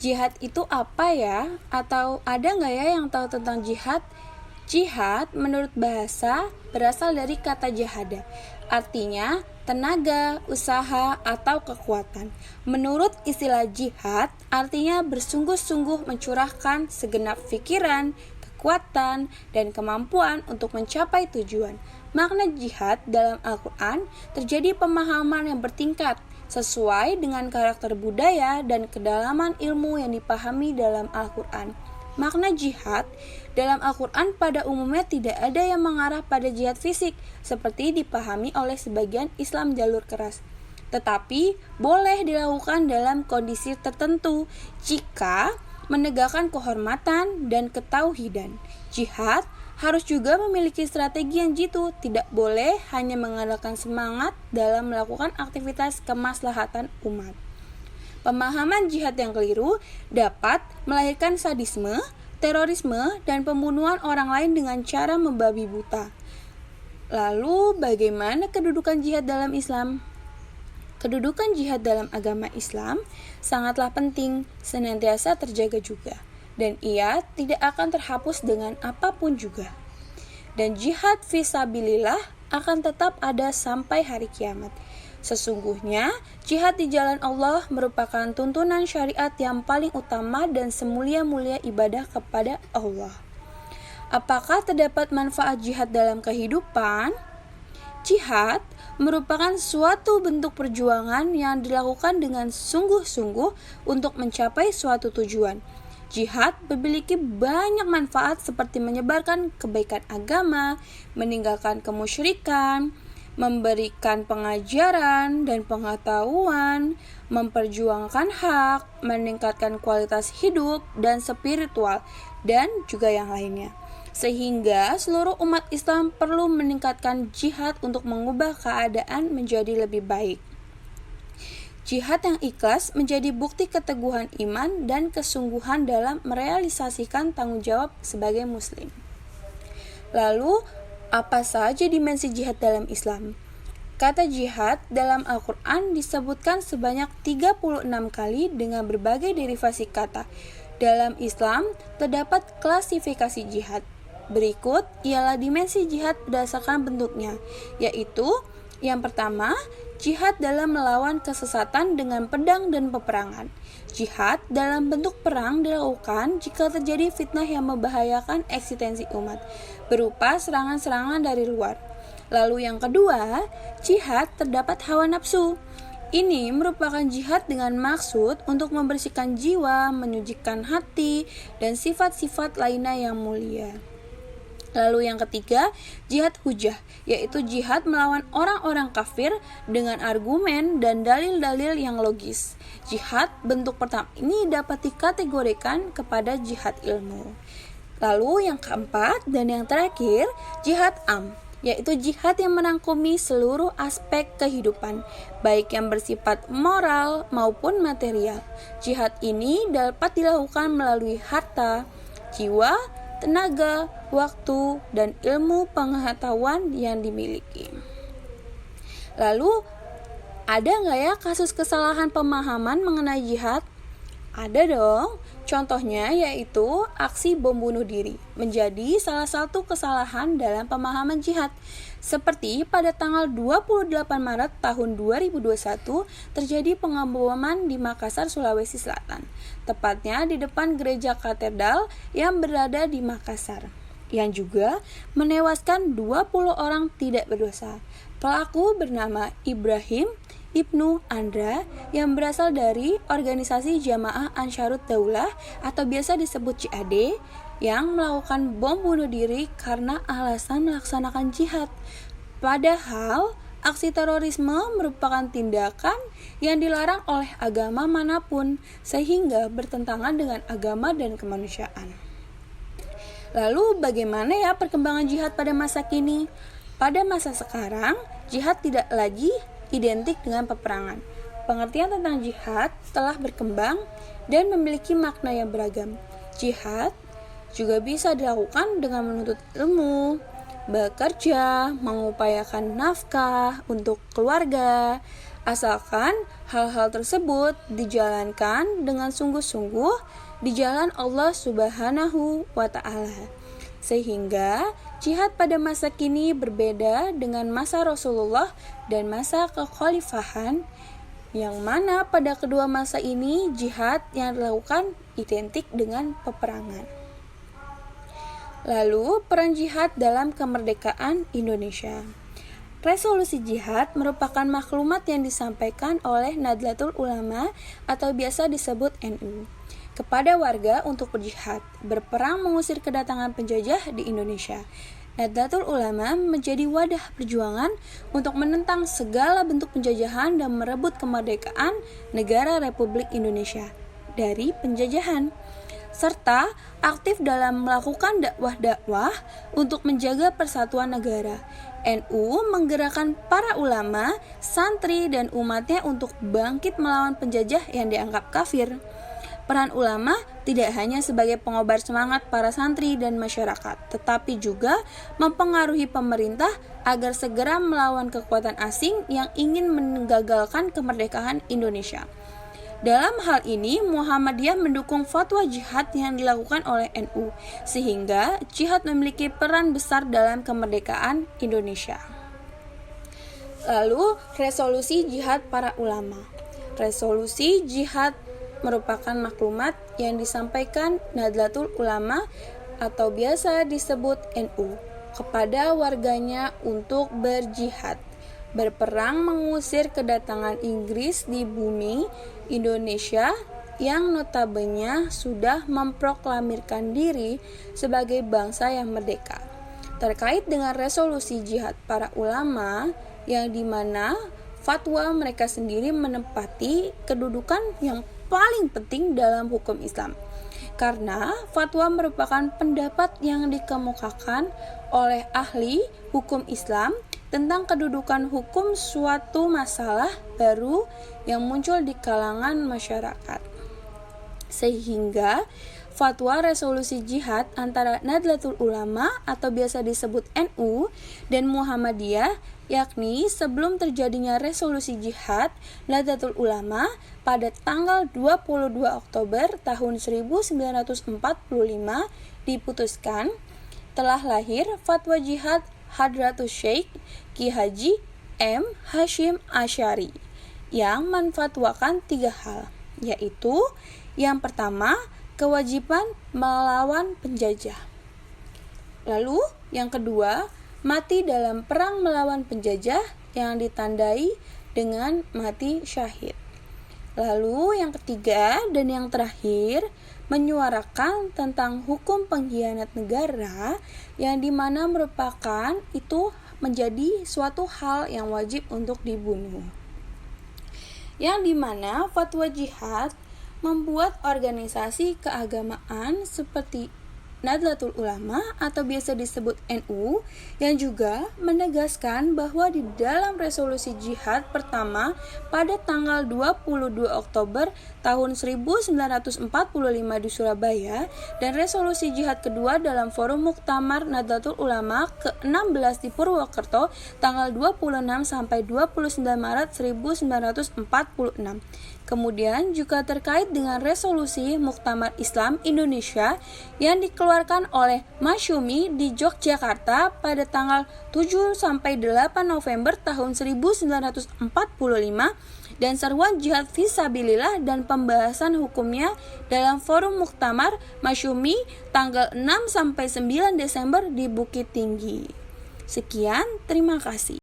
Jihad itu apa ya? Atau ada nggak ya yang tahu tentang jihad? Jihad menurut bahasa berasal dari kata jahada, artinya tenaga, usaha, atau kekuatan. Menurut istilah jihad, artinya bersungguh-sungguh mencurahkan segenap pikiran, kekuatan, dan kemampuan untuk mencapai tujuan. Makna jihad dalam Al-Quran terjadi pemahaman yang bertingkat, sesuai dengan karakter budaya dan kedalaman ilmu yang dipahami dalam Al-Quran. Makna jihad dalam Al-Quran pada umumnya tidak ada yang mengarah pada jihad fisik, seperti dipahami oleh sebagian Islam jalur keras. Tetapi boleh dilakukan dalam kondisi tertentu jika menegakkan kehormatan dan ketauhidan. Jihad harus juga memiliki strategi yang jitu, tidak boleh hanya mengandalkan semangat dalam melakukan aktivitas kemaslahatan umat. Pemahaman jihad yang keliru dapat melahirkan sadisme, terorisme, dan pembunuhan orang lain dengan cara membabi buta. Lalu, bagaimana kedudukan jihad dalam Islam? Kedudukan jihad dalam agama Islam sangatlah penting, senantiasa terjaga juga, dan ia tidak akan terhapus dengan apapun juga. Dan jihad fisabilillah akan tetap ada sampai hari kiamat. Sesungguhnya, jihad di jalan Allah merupakan tuntunan syariat yang paling utama dan semulia-mulia ibadah kepada Allah. Apakah terdapat manfaat jihad dalam kehidupan? Jihad merupakan suatu bentuk perjuangan yang dilakukan dengan sungguh-sungguh untuk mencapai suatu tujuan. Jihad memiliki banyak manfaat seperti menyebarkan kebaikan agama, meninggalkan kemusyrikan, memberikan pengajaran dan pengetahuan, memperjuangkan hak, meningkatkan kualitas hidup dan spiritual, dan juga yang lainnya. Sehingga seluruh umat Islam perlu meningkatkan jihad untuk mengubah keadaan menjadi lebih baik. Jihad yang ikhlas menjadi bukti keteguhan iman dan kesungguhan dalam merealisasikan tanggung jawab sebagai muslim. Lalu, apa saja dimensi jihad dalam Islam? Kata jihad dalam Al-Quran disebutkan sebanyak 36 kali dengan berbagai derivasi kata. Dalam Islam terdapat klasifikasi jihad. Berikut ialah dimensi jihad berdasarkan bentuknya, yaitu yang pertama, jihad dalam melawan kesesatan dengan pedang dan peperangan. Jihad dalam bentuk perang dilakukan jika terjadi fitnah yang membahayakan eksistensi umat, berupa serangan-serangan dari luar. Lalu yang kedua, jihad terdapat hawa nafsu. Ini merupakan jihad dengan maksud untuk membersihkan jiwa, menyucikan hati, dan sifat-sifat lainnya yang mulia. Lalu yang ketiga, jihad hujah, yaitu jihad melawan orang-orang kafir dengan argumen dan dalil-dalil yang logis. Jihad bentuk pertama ini dapat dikategorikan kepada jihad ilmu. Lalu yang keempat dan yang terakhir, jihad am, yaitu jihad yang merangkumi seluruh aspek kehidupan, baik yang bersifat moral maupun material. Jihad ini dapat dilakukan melalui harta, jiwa, tenaga, waktu, dan ilmu pengetahuan yang dimiliki. Lalu, ada nggak ya kasus kesalahan pemahaman mengenai jihad? Ada dong. Contohnya yaitu aksi bom bunuh diri menjadi salah satu kesalahan dalam pemahaman jihad. Seperti pada tanggal 28 Maret tahun 2021 terjadi pengeboman di Makassar, Sulawesi Selatan, tepatnya di depan gereja katedral yang berada di Makassar, yang juga menewaskan 20 orang tidak berdosa. Pelaku bernama Ibrahim Ibnu Andra yang berasal dari organisasi Jamaah Ansharut Daulah atau biasa disebut JAD yang melakukan bom bunuh diri karena alasan melaksanakan jihad. Padahal aksi terorisme merupakan tindakan yang dilarang oleh agama manapun sehingga bertentangan dengan agama dan kemanusiaan. Lalu bagaimana ya perkembangan jihad pada masa kini? Pada masa sekarang, jihad tidak lagi identik dengan peperangan. Pengertian tentang jihad telah berkembang dan memiliki makna yang beragam. Jihad juga bisa dilakukan dengan menuntut ilmu, bekerja, mengupayakan nafkah untuk keluarga, asalkan hal-hal tersebut dijalankan dengan sungguh-sungguh di jalan Allah Subhanahu wa Ta'ala. Sehingga jihad pada masa kini berbeda dengan masa Rasulullah dan masa kekhalifahan, yang mana pada kedua masa ini jihad yang dilakukan identik dengan peperangan. Lalu, peran jihad dalam kemerdekaan Indonesia. Resolusi jihad merupakan maklumat yang disampaikan oleh Nahdlatul Ulama atau biasa disebut NU kepada warga untuk berjihad, berperang mengusir kedatangan penjajah di Indonesia. Nahdlatul Ulama menjadi wadah perjuangan untuk menentang segala bentuk penjajahan dan merebut kemerdekaan negara Republik Indonesia dari penjajahan, serta aktif dalam melakukan dakwah-dakwah untuk menjaga persatuan negara. NU menggerakkan para ulama, santri, dan umatnya untuk bangkit melawan penjajah yang dianggap kafir. Peran ulama tidak hanya sebagai pengobar semangat para santri dan masyarakat, tetapi juga mempengaruhi pemerintah agar segera melawan kekuatan asing yang ingin menggagalkan kemerdekaan Indonesia. Dalam hal ini, Muhammadiyah mendukung fatwa jihad yang dilakukan oleh NU, sehingga jihad memiliki peran besar dalam kemerdekaan Indonesia. Lalu, resolusi jihad para ulama. Resolusi jihad merupakan maklumat yang disampaikan Nahdlatul Ulama atau biasa disebut NU kepada warganya untuk berjihad, berperang mengusir kedatangan Inggris di bumi Indonesia yang notabene sudah memproklamirkan diri sebagai bangsa yang merdeka. Terkait dengan resolusi jihad para ulama yang dimana fatwa mereka sendiri menempati kedudukan yang paling penting dalam hukum Islam, karena fatwa merupakan pendapat yang dikemukakan oleh ahli hukum Islam tentang kedudukan hukum suatu masalah baru yang muncul di kalangan masyarakat. Sehingga fatwa resolusi jihad antara Nahdlatul Ulama atau biasa disebut NU dan Muhammadiyah, yakni sebelum terjadinya resolusi jihad Nahdlatul Ulama pada tanggal 22 Oktober tahun 1945 diputuskan, telah lahir fatwa jihad Hadratus Syekh Ki Haji M. Hashim Asy'ari yang menfatwakan 3 hal, yaitu yang pertama, kewajiban melawan penjajah. Lalu yang kedua, mati dalam perang melawan penjajah yang ditandai dengan mati syahid. Lalu yang ketiga dan yang terakhir, menyuarakan tentang hukum pengkhianat negara yang dimana merupakan itu menjadi suatu hal yang wajib untuk dibunuh. Yang dimana fatwa jihad membuat organisasi keagamaan seperti Nahdlatul Ulama atau biasa disebut NU yang juga menegaskan bahwa di dalam resolusi jihad pertama pada tanggal 22 Oktober tahun 1945 di Surabaya dan resolusi jihad kedua dalam forum Muktamar Nahdlatul Ulama ke-16 di Purwokerto tanggal 26 sampai 29 Maret 1946. Kemudian juga terkait dengan resolusi Muktamar Islam Indonesia yang dikeluarkan oleh Masyumi di Yogyakarta pada tanggal 7 sampai 8 November tahun 1945 dan seruan jihad fisabilillah dan pembahasan hukumnya dalam forum Muktamar Masyumi tanggal 6 sampai 9 Desember di Bukit Tinggi. Sekian, terima kasih.